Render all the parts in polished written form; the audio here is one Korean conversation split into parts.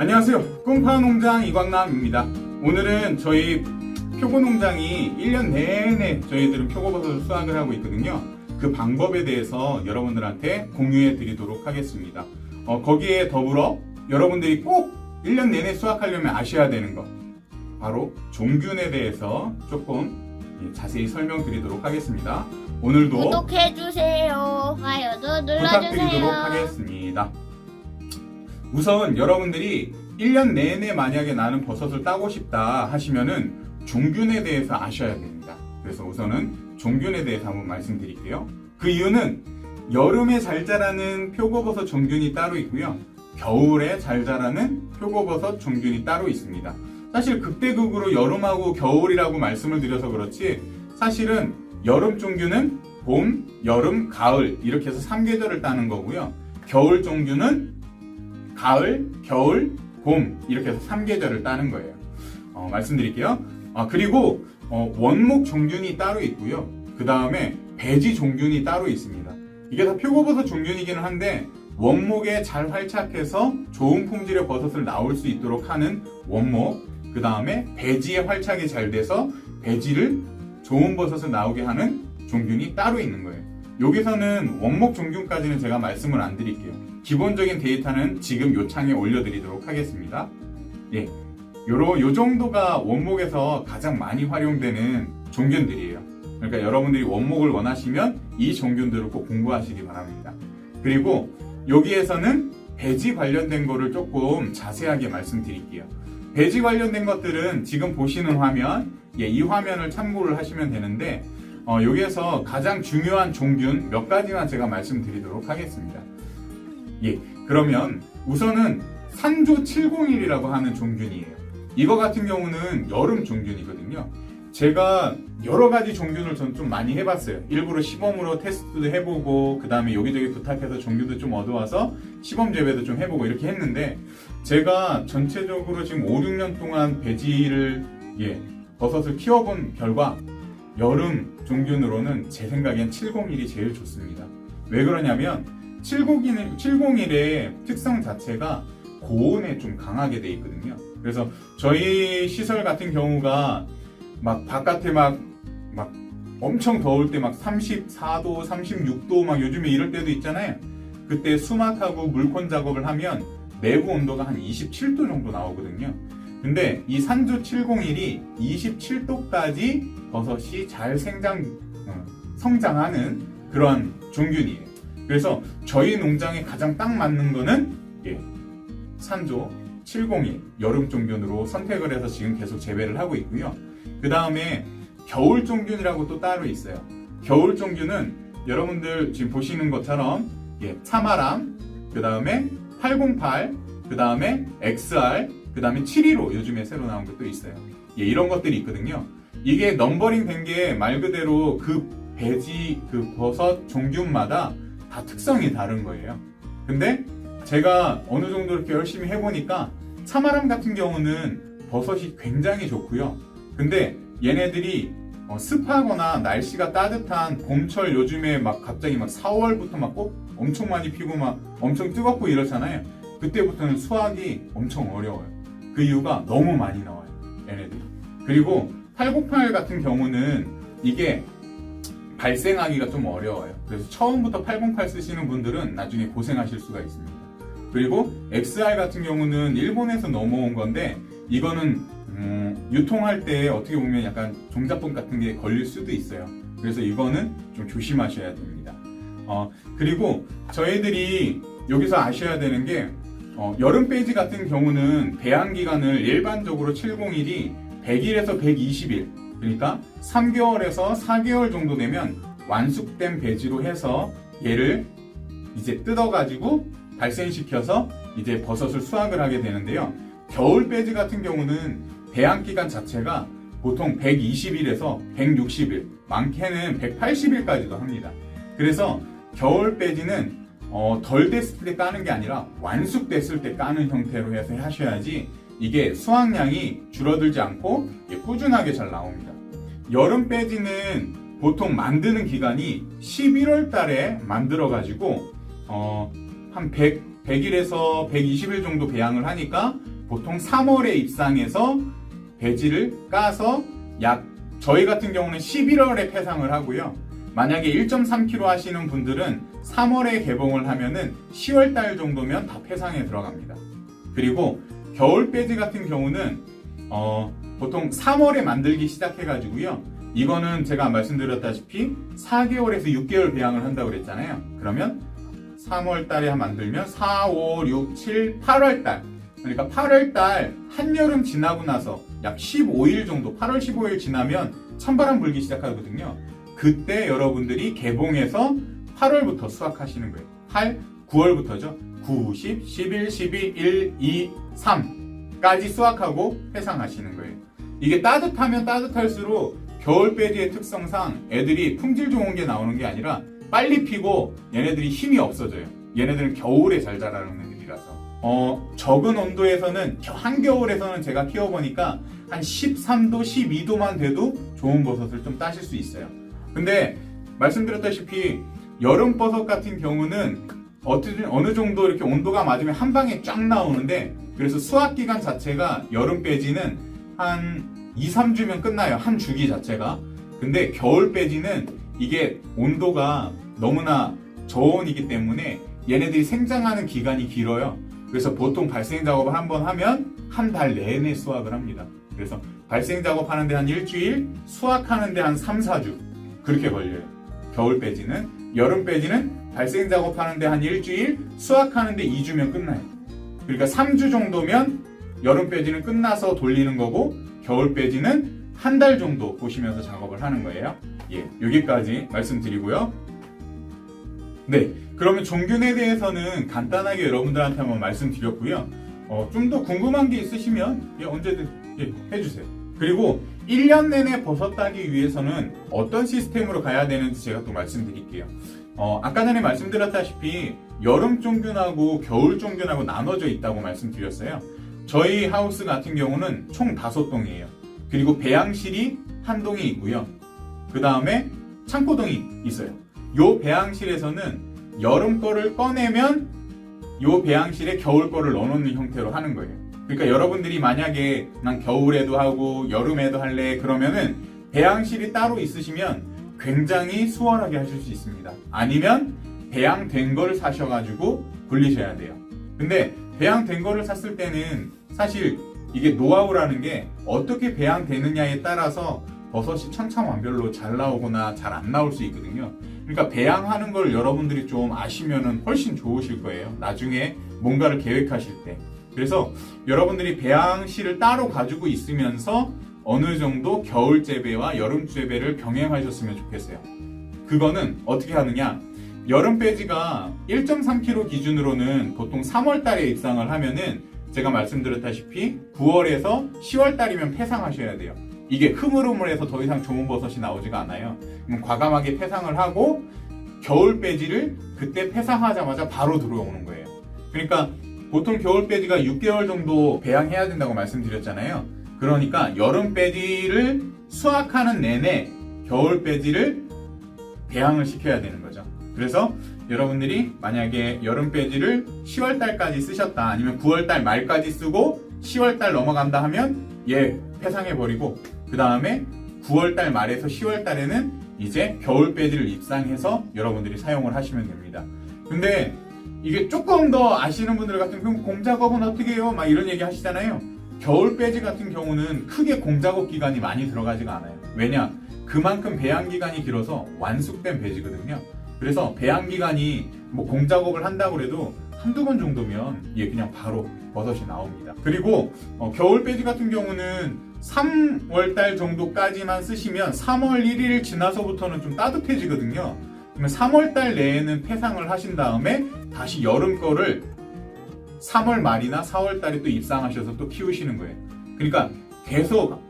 안녕하세요. 꿈파농장 이광남입니다. 오늘은 저희 표고농장이 1년 내내 저희들은 표고버섯을 수확을 하고 있거든요. 그 방법에 대해서 여러분들한테 공유해 드리도록 하겠습니다. 거기에 더불어 여러분들이 꼭 1년 내내 수확하려면 아셔야 되는 것, 바로 종균에 대해서 조금 자세히 설명드리도록 하겠습니다. 오늘도 구독해주세요. 좋아요도 부탁드리도록 눌러주세요. 하겠습니다. 우선 여러분들이 1년 내내 만약에 나는 버섯을 따고 싶다 하시면은 종균에 대해서 아셔야 됩니다. 그래서 우선은 종균에 대해서 한번 말씀드릴게요. 그 이유는 여름에 잘 자라는 표고버섯 종균이 따로 있고요. 겨울에 잘 자라는 표고버섯 종균이 따로 있습니다. 사실 극대극으로 여름하고 겨울이라고 말씀을 드려서 그렇지, 사실은 여름 종균은 봄, 여름, 가을 이렇게 해서 3계절을 따는 거고요. 겨울 종균은 가을, 겨울, 봄 이렇게 해서 3계절을 따는 거예요. 말씀드릴게요. 그리고 원목 종균이 따로 있고요. 그 다음에 배지 종균이 따로 있습니다. 이게 다 표고버섯 종균이기는 한데 원목에 잘 활착해서 좋은 품질의 버섯을 나올 수 있도록 하는 원목, 그 다음에 배지에 활착이 잘 돼서 배지를 좋은 버섯을 나오게 하는 종균이 따로 있는 거예요. 여기서는 원목 종균까지는 제가 말씀을 안 드릴게요. 기본적인 데이터는 지금 요 창에 올려드리도록 하겠습니다. 예, 요 정도가 원목에서 가장 많이 활용되는 종균들이에요. 그러니까 여러분들이 원목을 원하시면 이 종균들을 꼭 공부하시기 바랍니다. 그리고 여기에서는 배지 관련된 거를 조금 자세하게 말씀드릴게요. 배지 관련된 것들은 지금 보시는 화면, 이 화면을 참고를 하시면 되는데, 여기에서 가장 중요한 종균 몇 가지만 제가 말씀드리도록 하겠습니다. 그러면 우선은 산조 701이라고 하는 종균이에요. 이거 같은 경우는 여름 종균이거든요. 제가 여러 가지 종균을 전 좀 많이 해봤어요. 일부러 시범으로 테스트도 해보고, 그 다음에 여기저기 부탁해서 종균도 좀 얻어와서 시범 재배도 좀 해보고 이렇게 했는데, 제가 전체적으로 지금 5, 6년 동안 배지를, 버섯을 키워본 결과 여름 종균으로는 제 생각엔 701이 제일 좋습니다. 왜 그러냐면 701의 특성 자체가 고온에 좀 강하게 돼 있거든요. 그래서 저희 시설 같은 경우가 막 바깥에 막 엄청 더울 때 막 34도, 36도 막 요즘에 이럴 때도 있잖아요. 그때 수막하고 물콘 작업을 하면 내부 온도가 한 27도 정도 나오거든요. 근데 이 산조 701이 27도까지 버섯이 잘 성장하는 그런 종균이에요. 그래서 저희 농장에 가장 딱 맞는 거는 산조 701 여름 종균으로 선택을 해서 지금 계속 재배를 하고 있고요. 그 다음에 겨울 종균이라고 또 따로 있어요. 겨울 종균은 여러분들 지금 보시는 것처럼 차마람, 그 다음에 808, 그 다음에 XR, 그 다음에 715 요즘에 새로 나온 것도 있어요. 이런 것들이 있거든요. 이게 넘버링 된 게 말 그대로 그 배지, 그 버섯 종균마다 다 특성이 다른 거예요. 근데 제가 어느 정도 이렇게 열심히 해보니까 차마람 같은 경우는 버섯이 굉장히 좋고요. 근데 얘네들이 습하거나 날씨가 따뜻한 봄철 요즘에 막 갑자기 막 4월부터 막 꽃 엄청 많이 피고 막 엄청 뜨겁고 이러잖아요. 그때부터는 수확이 엄청 어려워요. 그 이유가 너무 많이 나와요, 얘네들이. 그리고 808 같은 경우는 이게 발생하기가 좀 어려워요. 그래서 처음부터 808 쓰시는 분들은 나중에 고생하실 수가 있습니다. 그리고 XR 같은 경우는 일본에서 넘어온 건데, 이거는 유통할 때 어떻게 보면 약간 종자법 같은 게 걸릴 수도 있어요. 그래서 이거는 좀 조심하셔야 됩니다. 그리고 저희들이 여기서 아셔야 되는 게, 여름 배지 같은 경우는 배양 기간을 일반적으로 701이 100일에서 120일, 그러니까 3개월에서 4개월 정도 되면 완숙된 배지로 해서 얘를 이제 뜯어가지고 발생시켜서 이제 버섯을 수확을 하게 되는데요. 겨울 배지 같은 경우는 배양 기간 자체가 보통 120일에서 160일, 많게는 180일까지도 합니다. 그래서 겨울 배지는 덜 됐을 때 까는 게 아니라 완숙됐을 때 까는 형태로 해서 하셔야지 이게 수확량이 줄어들지 않고 꾸준하게 잘 나옵니다. 여름 배지는 보통 만드는 기간이 11월 달에 만들어 가지고 한 100일에서 120일 정도 배양을 하니까 보통 3월에 입상해서 배지를 까서 저희 같은 경우는 11월에 폐상을 하고요. 만약에 1.3kg 하시는 분들은 3월에 개봉을 하면은 10월 달 정도면 다 폐상에 들어갑니다. 그리고 겨울 배지 같은 경우는 보통 3월에 만들기 시작해가지고요. 이거는 제가 말씀드렸다시피 4개월에서 6개월 배양을 한다고 그랬잖아요. 그러면 3월 달에 만들면 4, 5, 6, 7, 8월 달. 그러니까 8월 달 한여름 지나고 나서 약 15일 정도, 8월 15일 지나면 찬바람 불기 시작하거든요. 그때 여러분들이 개봉해서 8월부터 수확하시는 거예요. 9월부터죠. 9, 10, 11, 12, 1, 2, 3까지 수확하고 폐상하시는 거예요. 이게 따뜻하면 따뜻할수록 겨울 배지의 특성상 애들이 품질 좋은 게 나오는 게 아니라 빨리 피고 얘네들이 힘이 없어져요. 얘네들은 겨울에 잘 자라는 애들이라서. 적은 온도에서는 한겨울에서는 제가 키워보니까 한 13도, 12도만 돼도 좋은 버섯을 좀 따실 수 있어요. 근데 말씀드렸다시피 여름 버섯 같은 경우는 어느 정도 이렇게 온도가 맞으면 한 방에 쫙 나오는데, 그래서 수확 기간 자체가 여름 배지는 한 2, 3주면 끝나요. 한 주기 자체가. 근데 겨울 배지는 이게 온도가 너무나 저온이기 때문에 얘네들이 생장하는 기간이 길어요. 그래서 보통 발생 작업을 한번 하면 한 달 내내 수확을 합니다. 그래서 발생 작업하는데 한 일주일, 수확하는데 한 3, 4주 그렇게 걸려요. 겨울 배지는. 여름 배지는 발생 작업하는데 한 일주일, 수확하는데 2주면 끝나요. 그러니까 3주 정도면 여름 배지는 끝나서 돌리는 거고, 겨울 배지는 한 달 정도 보시면서 작업을 하는 거예요. 예, 여기까지 말씀드리고요. 네, 그러면 종균에 대해서는 간단하게 여러분들한테 한번 말씀드렸고요. 좀 더 궁금한 게 있으시면 언제든 해주세요. 그리고 1년 내내 버섯 따기 위해서는 어떤 시스템으로 가야 되는지 제가 또 말씀드릴게요. 아까 전에 말씀드렸다시피 여름 종균하고 겨울 종균하고 나눠져 있다고 말씀드렸어요. 저희 하우스 같은 경우는 총 5동이에요. 그리고 배양실이 한 동이 있고요. 그 다음에 창고동이 있어요. 요 배양실에서는 여름 거를 꺼내면 요 배양실에 겨울 거를 넣어놓는 형태로 하는 거예요. 그러니까 여러분들이 만약에 난 겨울에도 하고 여름에도 할래 그러면은 배양실이 따로 있으시면 굉장히 수월하게 하실 수 있습니다. 아니면 배양된 걸 사셔가지고 굴리셔야 돼요. 근데 배양된 거를 샀을 때는 사실 이게 노하우라는 게 어떻게 배양되느냐에 따라서 버섯이 천차만별로 잘 나오거나 잘 안 나올 수 있거든요. 그러니까 배양하는 걸 여러분들이 좀 아시면은 훨씬 좋으실 거예요. 나중에 뭔가를 계획하실 때. 그래서 여러분들이 배양실을 따로 가지고 있으면서 어느 정도 겨울 재배와 여름 재배를 병행하셨으면 좋겠어요. 그거는 어떻게 하느냐? 여름 배지가 1.3kg 기준으로는 보통 3월 달에 입상을 하면은 제가 말씀드렸다시피 9월에서 10월 달이면 폐상하셔야 돼요. 이게 흐물흐물해서 더 이상 좋은 버섯이 나오지가 않아요. 그럼 과감하게 폐상을 하고 겨울 배지를 그때 폐상하자마자 바로 들어오는 거예요. 그러니까 보통 겨울 배지가 6개월 정도 배양해야 된다고 말씀드렸잖아요. 그러니까 여름 배지를 수확하는 내내 겨울 배지를 배양을 시켜야 되는 거죠. 그래서 여러분들이 만약에 여름 배지를 10월 달까지 쓰셨다, 아니면 9월 달 말까지 쓰고 10월 달 넘어간다 하면 얘 폐상해 버리고, 그 다음에 9월 달 말에서 10월 달에는 이제 겨울 배지를 입상해서 여러분들이 사용을 하시면 됩니다. 근데 이게 조금 더 아시는 분들 같은 경우 공작업은 어떻게 해요? 막 이런 얘기 하시잖아요. 겨울 배지 같은 경우는 크게 공작업 기간이 많이 들어가지가 않아요. 왜냐? 그만큼 배양 기간이 길어서 완숙된 배지거든요. 그래서 배양 기간이 뭐 공작업을 한다고 해도 한두 번 정도면 얘 그냥 바로 버섯이 나옵니다. 그리고 겨울 배지 같은 경우는 3월달 정도까지만 쓰시면 3월 1일 지나서부터는 좀 따뜻해지거든요. 그러면 3월달 내에는 폐상을 하신 다음에 다시 여름 거를 3월 말이나 4월달에 또 입상하셔서 또 키우시는 거예요. 그러니까 계속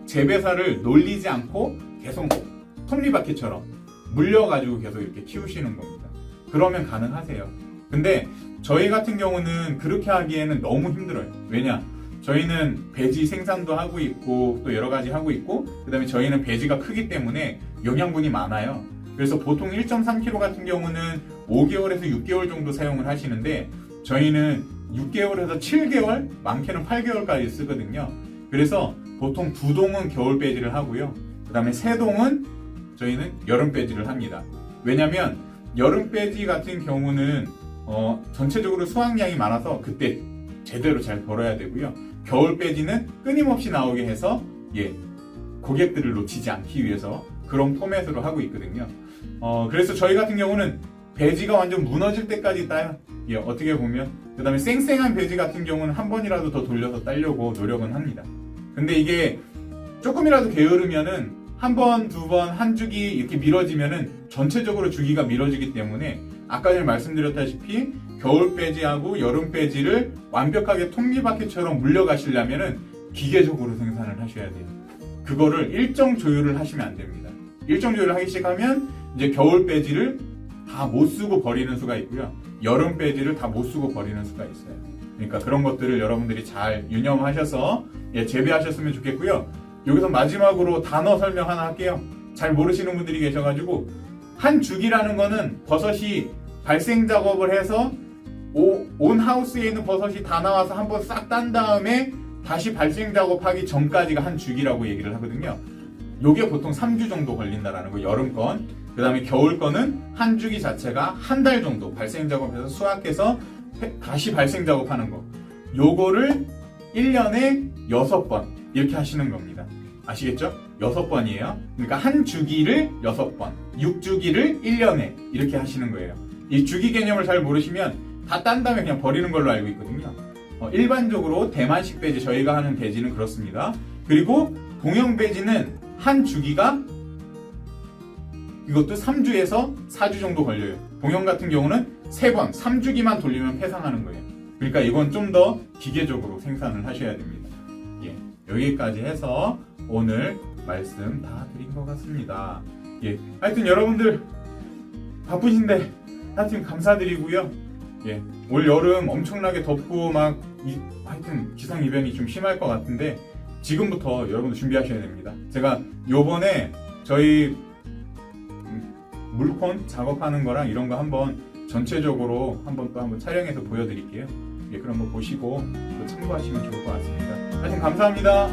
재배사를 놀리지 않고 계속 톱니바퀴처럼 물려가지고 계속 이렇게 키우시는 겁니다. 그러면 가능하세요. 근데 저희 같은 경우는 그렇게 하기에는 너무 힘들어요. 왜냐? 저희는 배지 생산도 하고 있고 또 여러 가지 하고 있고, 그 다음에 저희는 배지가 크기 때문에 영양분이 많아요. 그래서 보통 1.3kg 같은 경우는 5개월에서 6개월 정도 사용을 하시는데, 저희는 6개월에서 7개월, 많게는 8개월까지 쓰거든요. 그래서 보통 2동은 겨울 배지를 하고요. 그 다음에 3동은 저희는 여름 배지를 합니다. 왜냐면 여름 배지 같은 경우는 전체적으로 수확량이 많아서 그때 제대로 잘 벌어야 되고요. 겨울 배지는 끊임없이 나오게 해서 고객들을 놓치지 않기 위해서 그런 포맷으로 하고 있거든요. 그래서 저희 같은 경우는 배지가 완전 무너질 때까지 따요. 어떻게 보면. 그 다음에 쌩쌩한 배지 같은 경우는 한 번이라도 더 돌려서 따려고 노력은 합니다. 근데 이게 조금이라도 게으르면은 한 번, 두 번, 한 주기 이렇게 미뤄지면은 전체적으로 주기가 미뤄지기 때문에 아까 전에 말씀드렸다시피 겨울 배지하고 여름 배지를 완벽하게 톱니바퀴처럼 물려가시려면은 기계적으로 생산을 하셔야 돼요. 그거를 일정 조율을 하시면 안 됩니다. 일정 조율을 하기 시작하면 이제 겨울 배지를 다 못 쓰고 버리는 수가 있고요. 여름 배지를 다 못 쓰고 버리는 수가 있어요. 그러니까 그런 것들을 여러분들이 잘 유념하셔서 재배하셨으면 좋겠고요. 여기서 마지막으로 단어 설명 하나 할게요. 잘 모르시는 분들이 계셔가지고 한 주기라는 거는 버섯이 발생 작업을 해서 온 하우스에 있는 버섯이 다 나와서 한번 싹 딴 다음에 다시 발생 작업하기 전까지가 한 주기라고 얘기를 하거든요. 요게 보통 3주 정도 걸린다라는 거, 여름 건. 그 다음에 겨울 거는 한 주기 자체가 한 달 정도 발생 작업해서 수확해서 다시 발생 작업하는 거. 요거를 1년에 6번 이렇게 하시는 겁니다. 아시겠죠? 6번이에요. 그러니까 한 주기를 6번, 6주기를 1년에 이렇게 하시는 거예요. 이 주기 개념을 잘 모르시면 다 딴 다음에 그냥 버리는 걸로 알고 있거든요. 일반적으로 대만식 배지, 저희가 하는 배지는 그렇습니다. 그리고 동형 배지는 한 주기가 이것도 3주에서 4주 정도 걸려요. 동형 같은 경우는 3번, 3주기만 돌리면 폐상하는 거예요. 그러니까 이건 좀 더 기계적으로 생산을 하셔야 됩니다. 여기까지 해서 오늘 말씀 다 드린 것 같습니다. 하여튼 여러분들 바쁘신데 하여튼 감사드리고요. 올 여름 엄청나게 덥고 하여튼 기상이변이 좀 심할 것 같은데 지금부터 여러분들 준비하셔야 됩니다. 제가 요번에 저희 물콘 작업하는 거랑 이런 거 한번 전체적으로 한번 촬영해서 보여드릴게요. 그럼 한번 보시고 또 참고하시면 좋을 것 같습니다. 하여튼 감사합니다.